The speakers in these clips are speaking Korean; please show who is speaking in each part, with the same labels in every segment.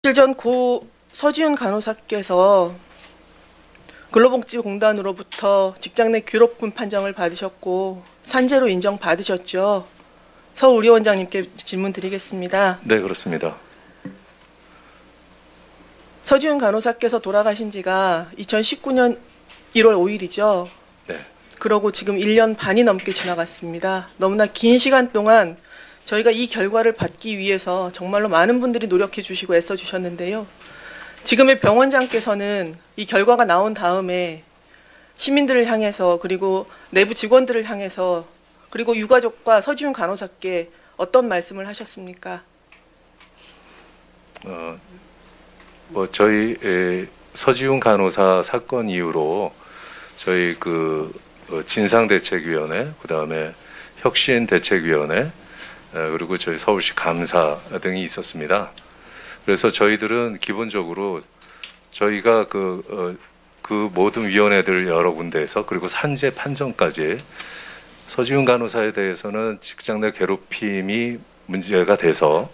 Speaker 1: 며칠 전 고 서지훈 간호사께서 근로복지공단으로부터 직장 내 괴롭힘 판정을 받으셨고 산재로 인정받으셨죠. 서울의료원장님께 질문 드리겠습니다.
Speaker 2: 네, 그렇습니다.
Speaker 1: 서지훈 간호사께서 돌아가신 지가 2019년 1월 5일이죠.
Speaker 2: 네.
Speaker 1: 그러고 지금 1년 반이 넘게 지나갔습니다. 너무나 긴 시간 동안 저희가 이 결과를 받기 위해서 정말로 많은 분들이 노력해 주시고 애써 주셨는데요. 지금의 병원장께서는 이 결과가 나온 다음에 시민들을 향해서 그리고 내부 직원들을 향해서 그리고 유가족과 서지훈 간호사께 어떤 말씀을 하셨습니까?
Speaker 2: 저희 서지훈 간호사 사건 이후로 저희 진상대책위원회, 그다음에 혁신대책위원회, 그리고 저희 서울시 감사 등이 있었습니다. 그래서 저희들은 기본적으로 저희가 그 모든 위원회들 여러 군데에서 그리고 산재 판정까지 서지훈 간호사에 대해서는 직장 내 괴롭힘이 문제가 돼서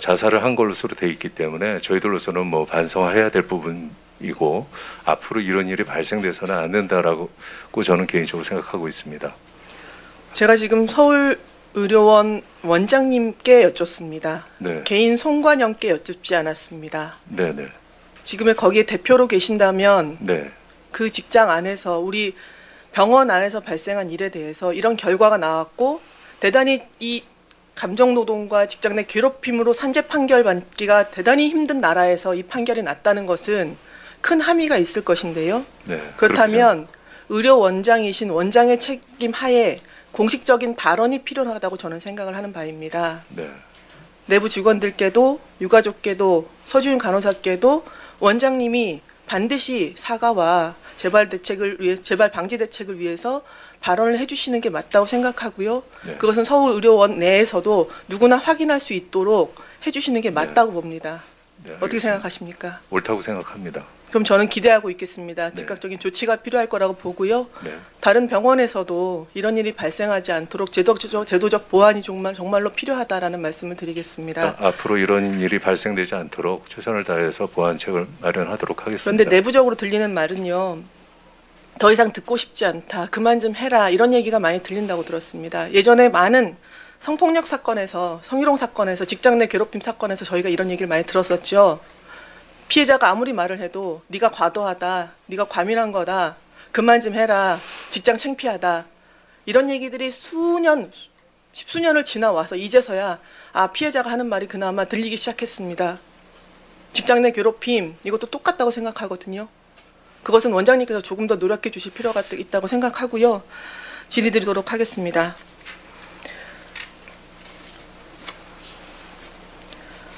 Speaker 2: 자살을 한 것으로 돼 있기 때문에 저희들로서는 뭐 반성해야 될 부분이고 앞으로 이런 일이 발생돼서는 안 된다라고 저는 개인적으로 생각하고 있습니다.
Speaker 1: 제가 지금 서울의료원 원장님께 여쭙습니다.
Speaker 2: 네.
Speaker 1: 개인 송관영께 여쭙지 않았습니다.
Speaker 2: 네네.
Speaker 1: 지금의 거기에 대표로 계신다면
Speaker 2: 네.
Speaker 1: 그 직장 안에서 우리 병원 안에서 발생한 일에 대해서 이런 결과가 나왔고 대단히 이 감정노동과 직장 내 괴롭힘으로 산재 판결 받기가 대단히 힘든 나라에서 이 판결이 났다는 것은 큰 함의가 있을 것인데요.
Speaker 2: 네,
Speaker 1: 그렇다면 의료원장이신 원장의 책임 하에 공식적인 발언이 필요하다고 저는 생각을 하는 바입니다. 네. 내부 직원들께도 유가족께도 서지훈 간호사께도 원장님이 반드시 사과와 재발 방지 대책을 위해서 발언을 해주시는 게 맞다고 생각하고요. 네. 그것은 서울의료원 내에서도 누구나 확인할 수 있도록 해주시는 게 맞다고 봅니다. 네, 어떻게 생각하십니까?
Speaker 2: 옳다고 생각합니다.
Speaker 1: 그럼 저는 기대하고 있겠습니다.
Speaker 2: 네.
Speaker 1: 즉각적인 조치가 필요할 거라고 보고요.
Speaker 2: 네.
Speaker 1: 다른 병원에서도 이런 일이 발생하지 않도록 제도적 보완이 정말로 필요하다라는 말씀을 드리겠습니다.
Speaker 2: 앞으로 이런 일이 발생되지 않도록 최선을 다해서 보완책을 마련하도록 하겠습니다.
Speaker 1: 그런데 내부적으로 들리는 말은요. 더 이상 듣고 싶지 않다. 그만 좀 해라. 이런 얘기가 많이 들린다고 들었습니다. 예전에 많은 성폭력 사건에서, 성희롱 사건에서, 직장 내 괴롭힘 사건에서 저희가 이런 얘기를 많이 들었었죠. 피해자가 아무리 말을 해도 네가 과도하다, 네가 과민한 거다, 그만 좀 해라, 직장 창피하다. 이런 얘기들이 십수년을 지나와서 이제서야 피해자가 하는 말이 그나마 들리기 시작했습니다. 직장 내 괴롭힘, 이것도 똑같다고 생각하거든요. 그것은 원장님께서 조금 더 노력해 주실 필요가 있다고 생각하고요. 질의드리도록 하겠습니다.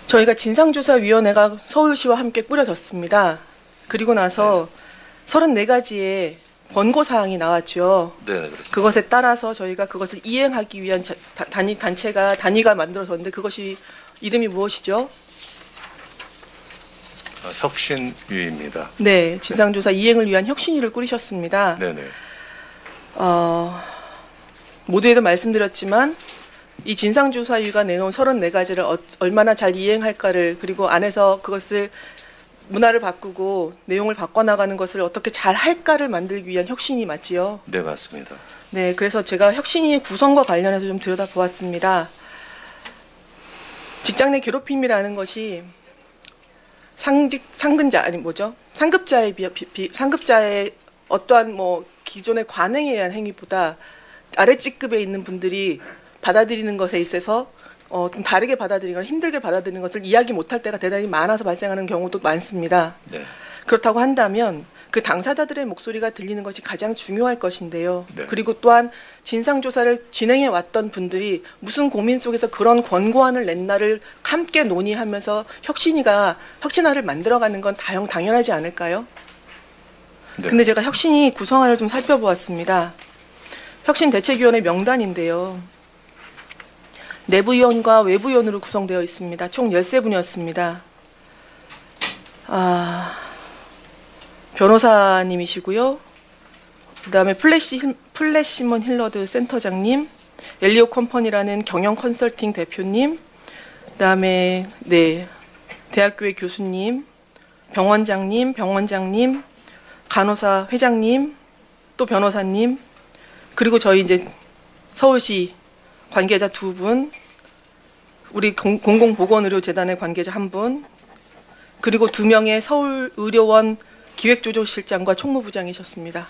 Speaker 1: 저희가 진상조사위원회가 서울시와 함께 꾸려졌습니다. 그리고 나서 34가지의 권고사항이 나왔죠.
Speaker 2: 네, 그렇습니다.
Speaker 1: 그것에 따라서 저희가 그것을 이행하기 위한 단위가 만들어졌는데 그것이 이름이 무엇이죠?
Speaker 2: 혁신위입니다.
Speaker 1: 네, 진상조사 이행을 위한 혁신위를 꾸리셨습니다.
Speaker 2: 네네.
Speaker 1: 모두에도 말씀드렸지만 이 진상조사위가 내놓은 34가지를 얼마나 잘 이행할까를 그리고 안에서 그것을 문화를 바꾸고 내용을 바꿔나가는 것을 어떻게 잘 할까를 만들기 위한 혁신이 맞지요?
Speaker 2: 네, 맞습니다.
Speaker 1: 네, 그래서 제가 혁신위 구성과 관련해서 좀 들여다보았습니다. 직장 내 괴롭힘이라는 것이 상급자의 어떠한 기존의 관행에 의한 행위보다 아래직급에 있는 분들이 받아들이는 것에 있어서 좀 다르게 받아들이거나 힘들게 받아들이는 것을 이야기 못할 때가 대단히 많아서 발생하는 경우도 많습니다. 네. 그렇다고 한다면 그 당사자들의 목소리가 들리는 것이 가장 중요할 것인데요. 네. 그리고 또한 진상조사를 진행해 왔던 분들이 무슨 고민 속에서 그런 권고안을 냈나를 함께 논의하면서 혁신화를 만들어가는 건 당연하지 않을까요? 네. 근데 제가 혁신이 구성안을 좀 살펴보았습니다. 혁신대책위원회 명단인데요. 내부위원과 외부위원으로 구성되어 있습니다. 총 13분이었습니다. 변호사님이시고요. 그다음에 플래시몬 힐러드 센터장님, 엘리오 컴퍼니라는 경영 컨설팅 대표님, 그다음에 대학교의 교수님, 병원장님, 간호사 회장님, 또 변호사님, 그리고 저희 이제 서울시 관계자 2분, 우리 공공보건의료재단의 관계자 1분, 그리고 2명의 서울의료원 기획조조실장과 총무부장이셨습니다.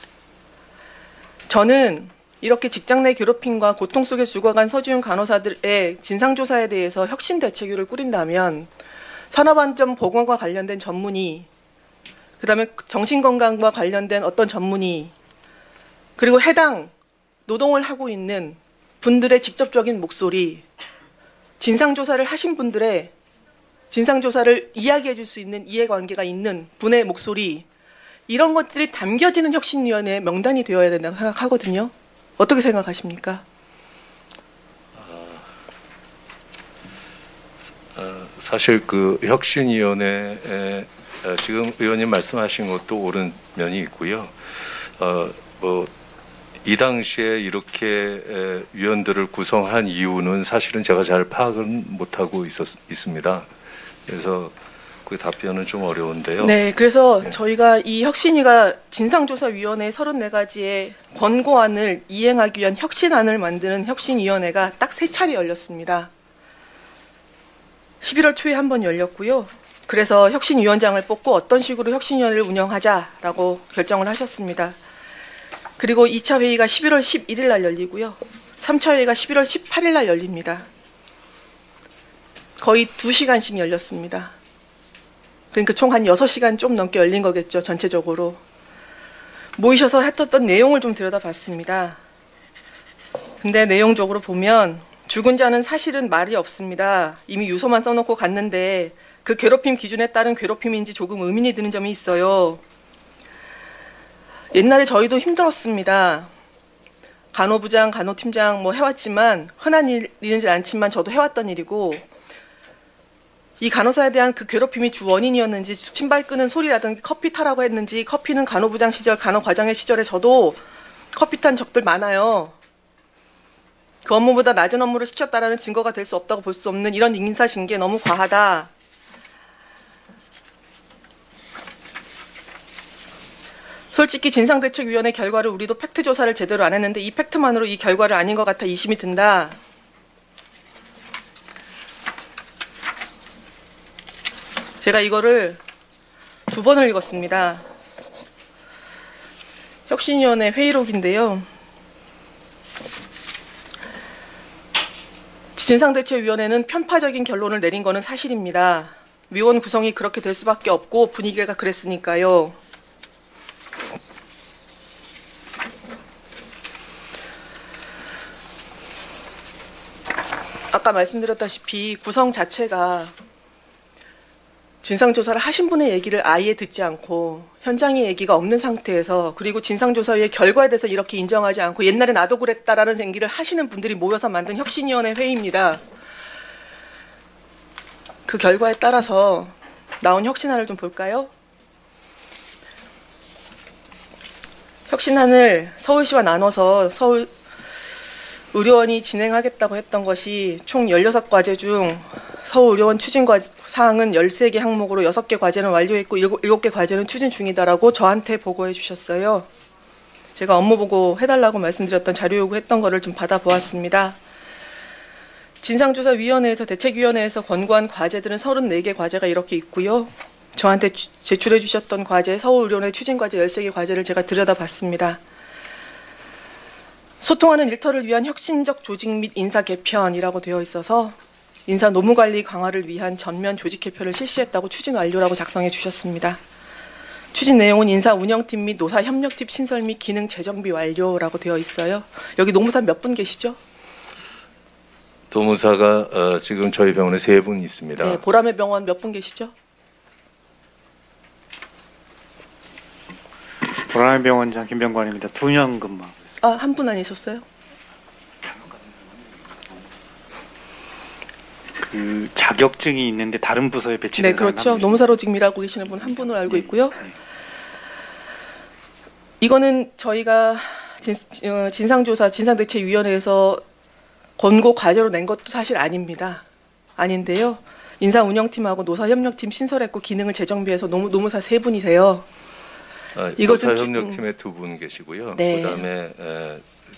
Speaker 1: 저는 이렇게 직장 내 괴롭힘과 고통 속에 죽어간 서주윤 간호사들의 진상조사에 대해서 혁신대책위를 꾸린다면 산업안전보건과 관련된 전문의, 그다음에 정신건강과 관련된 어떤 전문의, 그리고 해당 노동을 하고 있는 분들의 직접적인 목소리, 진상조사를 하신 분들의 진상조사를 이야기해 줄 수 있는 이해관계가 있는 분의 목소리, 이런 것들이 담겨지는 혁신위원회의 명단이 되어야 된다고 생각하거든요. 어떻게 생각하십니까?
Speaker 2: 사실 그 혁신위원회에 지금 의원님 말씀하신 것도 옳은 면이 있고요. 이 당시에 이렇게 위원들을 구성한 이유는 사실은 제가 잘 파악은 못하고 있습니다. 그래서 그 답변은 좀 어려운데요.
Speaker 1: 네, 그래서 저희가 이 혁신위가 진상조사위원회 34가지의 권고안을 이행하기 위한 혁신안을 만드는 혁신위원회가 딱 3차례 열렸습니다. 11월 초에 한 번 열렸고요. 그래서 혁신위원장을 뽑고 어떤 식으로 혁신위원회를 운영하자라고 결정을 하셨습니다. 그리고 2차 회의가 11월 11일 날 열리고요. 3차 회의가 11월 18일 날 열립니다. 거의 2시간씩 열렸습니다. 그러니까 총 한 6시간 좀 넘게 열린 거겠죠, 전체적으로. 모이셔서 했었던 내용을 좀 들여다봤습니다. 근데 내용적으로 보면 죽은 자는 사실은 말이 없습니다. 이미 유서만 써놓고 갔는데 그 괴롭힘 기준에 따른 괴롭힘인지 조금 의문이 드는 점이 있어요. 옛날에 저희도 힘들었습니다. 간호부장, 간호팀장 뭐 해왔지만 흔한 일이지 않지만 저도 해왔던 일이고, 이 간호사에 대한 그 괴롭힘이 주 원인이었는지, 신발 끄는 소리라든지 커피 타라고 했는지, 커피는 간호부장 시절, 간호과장의 시절에 저도 커피 탄 적들 많아요. 그 업무보다 낮은 업무를 시켰다라는 증거가 될 수 없다고 볼 수 없는 이런 인사징계 너무 과하다. 솔직히 진상대책위원회 결과를 우리도 팩트조사를 제대로 안 했는데 이 팩트만으로 이 결과를 아닌 것 같아 이심이 든다. 제가 이거를 2번을 읽었습니다. 혁신위원회 회의록인데요. 진상대책위원회는 편파적인 결론을 내린 거는 사실입니다. 위원 구성이 그렇게 될 수밖에 없고 분위기가 그랬으니까요. 아까 말씀드렸다시피 구성 자체가 진상조사를 하신 분의 얘기를 아예 듣지 않고 현장의 얘기가 없는 상태에서, 그리고 진상조사의 결과에 대해서 이렇게 인정하지 않고 옛날에 나도 그랬다라는 얘기를 하시는 분들이 모여서 만든 혁신위원회 회의입니다. 그 결과에 따라서 나온 혁신안을 좀 볼까요? 혁신안을 서울시와 나눠서 서울 의료원이 진행하겠다고 했던 것이 총 16과제 중 서울의료원 추진 사항은 13개 항목으로 6개 과제는 완료했고 7개 과제는 추진 중이다라고 저한테 보고해 주셨어요. 제가 업무 보고 해달라고 말씀드렸던 자료 요구했던 거를 좀 받아보았습니다. 진상조사위원회에서 대책위원회에서 권고한 과제들은 34개 과제가 이렇게 있고요. 저한테 제출해 주셨던 과제, 서울의료원의 추진 과제 13개 과제를 제가 들여다봤습니다. 소통하는 일터를 위한 혁신적 조직 및 인사 개편이라고 되어 있어서 인사 노무관리 강화를 위한 전면 조직 개편을 실시했다고 추진 완료라고 작성해 주셨습니다. 추진 내용은 인사 운영팀 및 노사 협력팀 신설 및 기능 재정비 완료라고 되어 있어요. 여기 노무사 몇 분 계시죠?
Speaker 2: 노무사가 지금 저희 병원에 3분 있습니다.
Speaker 1: 네, 보람의 병원 몇 분 계시죠?
Speaker 3: 보람의 병원장 김병관입니다. 2년 근무하고 있습니다.
Speaker 1: 아, 한 분 아니셨어요?
Speaker 3: 그 자격증이 있는데 다른 부서에 배치된
Speaker 1: 네, 그렇죠. 노무사로 지금 일하고 계시는 분 한 분을 알고 있고요.
Speaker 3: 네.
Speaker 1: 이거는 저희가 진상조사, 진상대책위원회에서 권고 과제로 낸 것도 사실 아닙니다. 아닌데요. 인사운영팀하고 노사협력팀 신설했고 기능을 재정비해서 노무사 3분이세요. 이것은
Speaker 2: 노사협력팀에 2분 계시고요.
Speaker 1: 네.
Speaker 2: 그다음에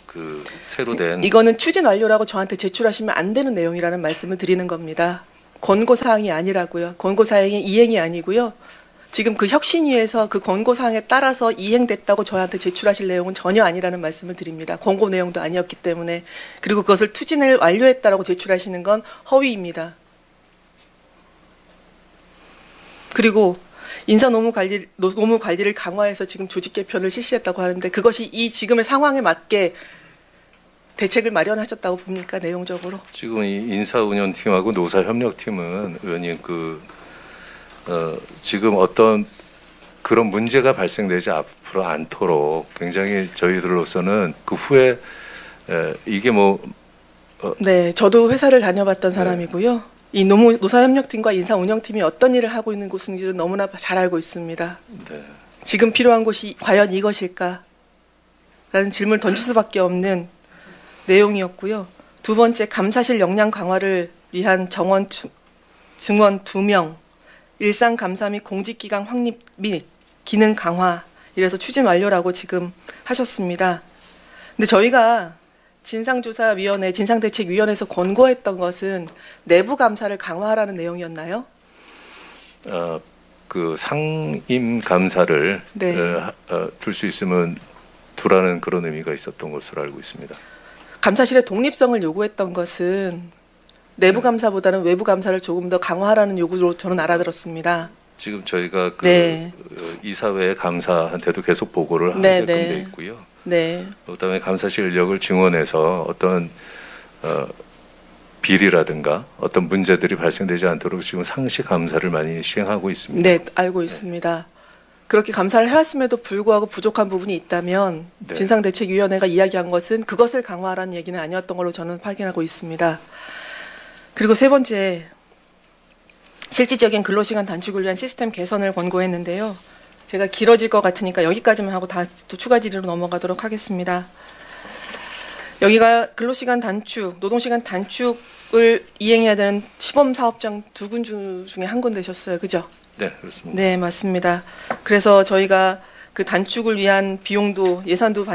Speaker 2: 그 새로 된
Speaker 1: 이거는 추진 완료라고 저한테 제출하시면 안 되는 내용이라는 말씀을 드리는 겁니다. 권고사항이 아니라고요. 권고사항이 이행이 아니고요. 지금 그 혁신위에서 그 권고사항에 따라서 이행됐다고 저한테 제출하실 내용은 전혀 아니라는 말씀을 드립니다. 권고 내용도 아니었기 때문에. 그리고 그것을 추진을 완료했다라고 제출하시는 건 허위입니다. 그리고 노무 관리를 강화해서 지금 조직 개편을 실시했다고 하는데 그것이 이 지금의 상황에 맞게 대책을 마련하셨다고 봅니까, 내용적으로?
Speaker 2: 지금 이 인사운영팀하고 노사협력팀은 의원님 지금 어떤 그런 문제가 발생되지 앞으로 않도록 굉장히 저희들로서는 그 후에 이게
Speaker 1: 네, 저도 회사를 다녀봤던 사람이고요. 이 노사협력팀과 인사운영팀이 어떤 일을 하고 있는 곳인지는 너무나 잘 알고 있습니다.
Speaker 2: 네.
Speaker 1: 지금 필요한 곳이 과연 이것일까? 라는 질문을 던질 수밖에 없는 내용이었고요. 두 번째, 감사실 역량 강화를 위한 증원 2명, 일상 감사 및 공직기강 확립 및 기능 강화, 이래서 추진 완료라고 지금 하셨습니다. 근데 저희가 진상조사위원회, 진상대책위원회에서 권고했던 것은 내부 감사를 강화하라는 내용이었나요?
Speaker 2: 그 상임 감사를
Speaker 1: 네.
Speaker 2: 둘 수 있으면 두라는 그런 의미가 있었던 것으로 알고 있습니다.
Speaker 1: 감사실의 독립성을 요구했던 것은 내부 감사보다는 외부 감사를 조금 더 강화하라는 요구로 저는 알아들었습니다.
Speaker 2: 지금 저희가
Speaker 1: 네.
Speaker 2: 이사회 감사한테도 계속 보고를
Speaker 1: 네,
Speaker 2: 하게끔
Speaker 1: 네.
Speaker 2: 돼 있고요.
Speaker 1: 네.
Speaker 2: 그다음에 감사실 인력을 증원해서 어떤 비리라든가 어떤 문제들이 발생되지 않도록 지금 상시 감사를 많이 시행하고 있습니다.
Speaker 1: 네, 알고 있습니다. 그렇게 감사를 해왔음에도 불구하고 부족한 부분이 있다면
Speaker 2: 네.
Speaker 1: 진상대책위원회가 이야기한 것은 그것을 강화하라는 얘기는 아니었던 걸로 저는 확인하고 있습니다. 그리고 세 번째, 실질적인 근로시간 단축을 위한 시스템 개선을 권고했는데요. 제가 길어질 것 같으니까 여기까지만 하고 다 또 추가 질의로 넘어가도록 하겠습니다. 여기가 근로시간 단축, 노동시간 단축을 이행해야 되는 시범사업장 2군 중에 한 군데셨어요. 그죠?
Speaker 2: 네, 그렇습니다.
Speaker 1: 네, 맞습니다. 그래서 저희가 그 단축을 위한 비용도 예산도